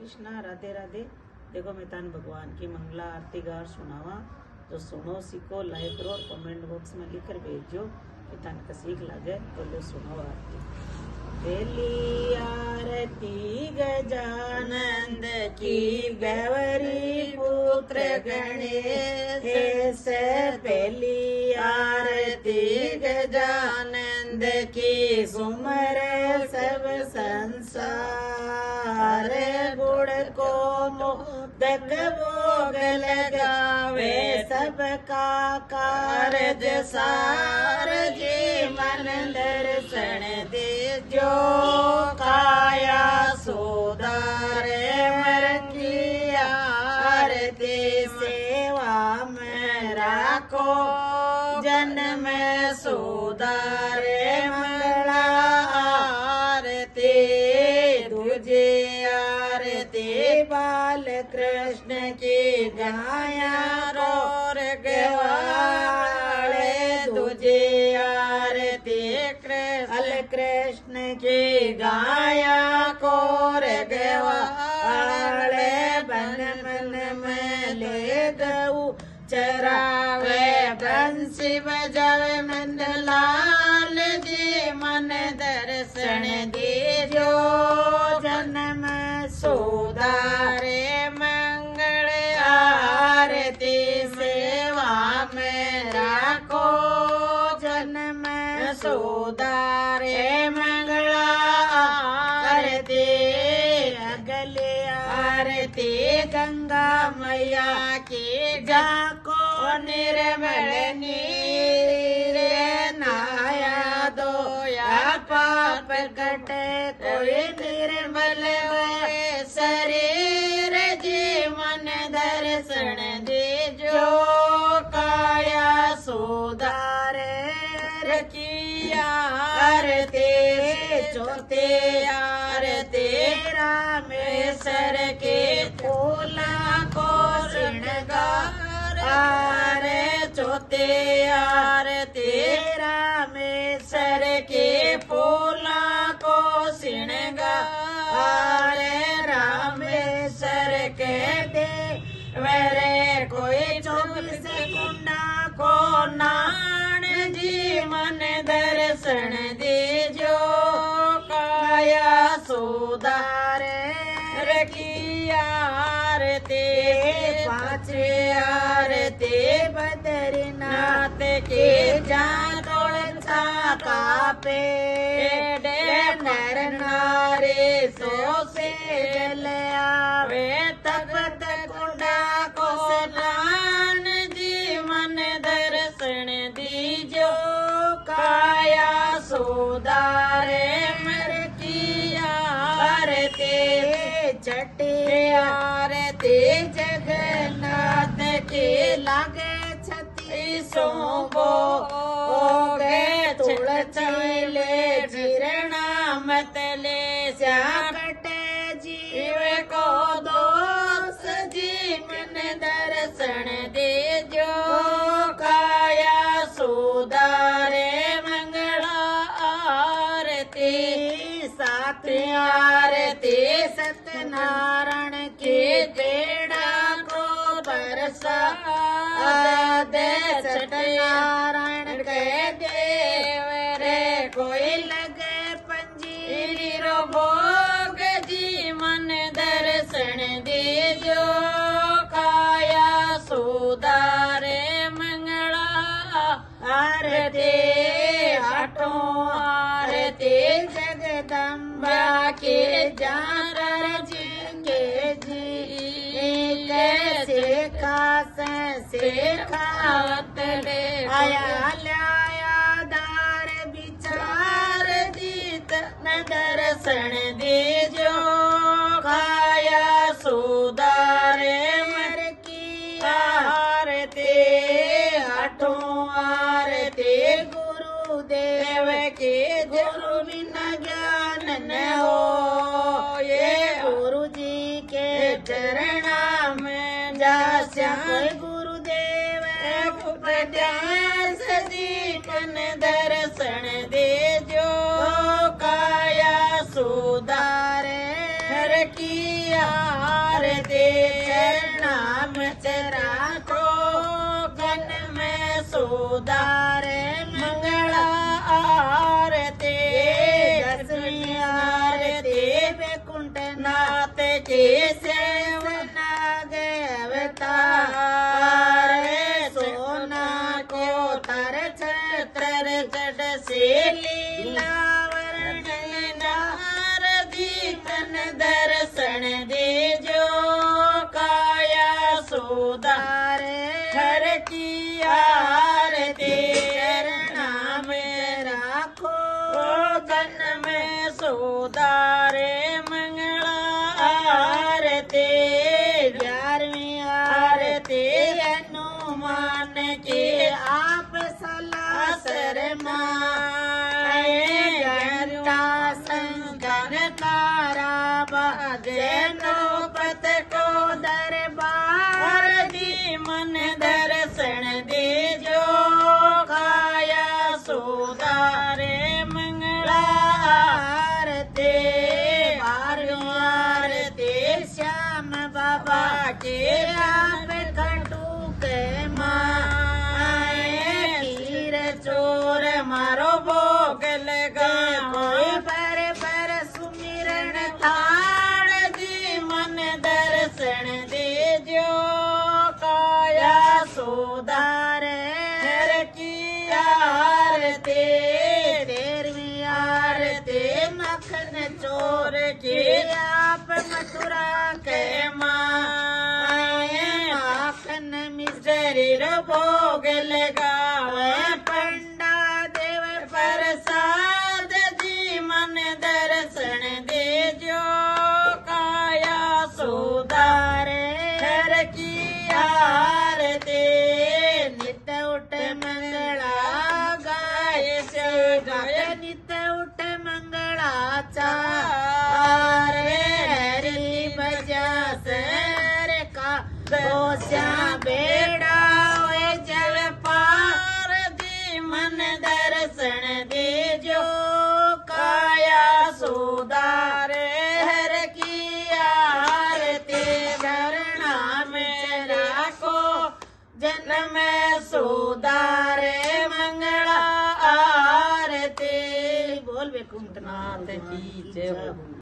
कृष्णा, राधे राधे। देखो मैं तान भगवान की मंगला आरती गार सुनावा, जो सुनो सीखो लाइक करो और कमेंट बॉक्स में लिखकर भेजो कि तान का सीख लगे तो लो सुनो आरती। पहली आरती गजानंद की, गौरी पुत्र गणेश। पहली आरती गजानंद की, सुमर सब संसार। गुण को मोदक भोग लगावे, सबका कारज सार। जी मन दर्शन दे जो काया सुधारे। मर की आरती सेवा में राखो, जन्म सुधारे। मंगला आरती तुझे आरती, बाल कृष्ण की गाया रोर गवाले। तुझे आरती कृष्ण की गाया कोर गवाले। बन मन में ले गऊ चरावे, बंसी बजावे नंदलाल जी। मन दर्शन दीजो, जन्म सुधारे। मंगल आरती सेवा में राखो, जन्म सुधारे। मंगल आरती अगले आरती गंगा मैया की, जाको निर्मल नीर। नहाया धोया पाप कटे, कोई निर्मल शरीर। जी मन दर्शन दीजो, काया सुधारे। रखी आरती चौथे आरती, रामेश्वर के फूला को श्रृंगार। चौथे आरती रामेश्वर के फूला को श्रृंगार। रामेश्वर के देवरे कोई 24 कुंडा को नान। जी मन दर्शन दीजो, काया सुधारे। रखी आरती पांचवी आरती, बद्रीनाथ के जहाँ तोड़ता कापे। नर नारी सो से जल आवे, तब तक कुंडा को स्नान। जी मन दर्शन दीजो, काया सुधारे। मर की आरती छठी आरती, जगन्नाथ की लागे 36 भोग। तुलसी ले जीर्णा मत ले, कटे जीव को दोष। जी मन दर्शन दीजो, काया सुधारे। मंगला आरती सातवीं आरती, सत्यनारायण की बेड़ा को बरसा दे। सत्यनारायण के देव रे, कोई लगे पंजीरी रो भोग। जी मन दर्शन दीजो, काया सुधारे। मंगला आरती आठों आरती, जगदम्बा के जार। जी के जी शेखावत ले आया लाया दार विचार। जीत न दर्शन दीजो, काया सुधारे। मर की आरती आठों आरती, गुरुदेव के गुरु बिना ज्ञान न हो। ये गुरु जी के चरणा में जास्या, गुरुदेव उपदेश। जी मन दर्शन दीजो, काया सुधारे। हर की नाथ की सेव नागे अवतार सोना को तर छत्र चढ़ से लीला वर्णन नारदी तन दर्शन दे जो काया सुधार हर की आरती चरणा में राखो जन में सुधारे मंगला आरती 11वीं आरती हनुमान की आप सलाह शरमाए घंटा शंकर तारा बाजे नौबत को दरबार दी मन दर्शन दे जो काया सुधारे मंगला आरती 12वीं आरती श्याम बाबा के आप खटू के माए खीर चोर मारो भोग लगा पर सुमिरन थाड़ दी मन दर्शन दे जो काया सुधार हर की आरती 13वीं आरती मखन चोर की आप मथुरा के माए माखन मिश्री भोग लगावे पंडा देव प्रसाद जी मन दर्शन दे जो काया सुधार हर की आरती नित उठ मंगला गाय से गाय नित उठ मंगला चार हरी बजा सर का दोषा बेड़ा हुए जल पार दी मन दर्शन दे जो काया सुधार हर की आरती धरणा में राखो जन में सुधारे मंगला आरती बोल बेकुंठनाथ की जय हो।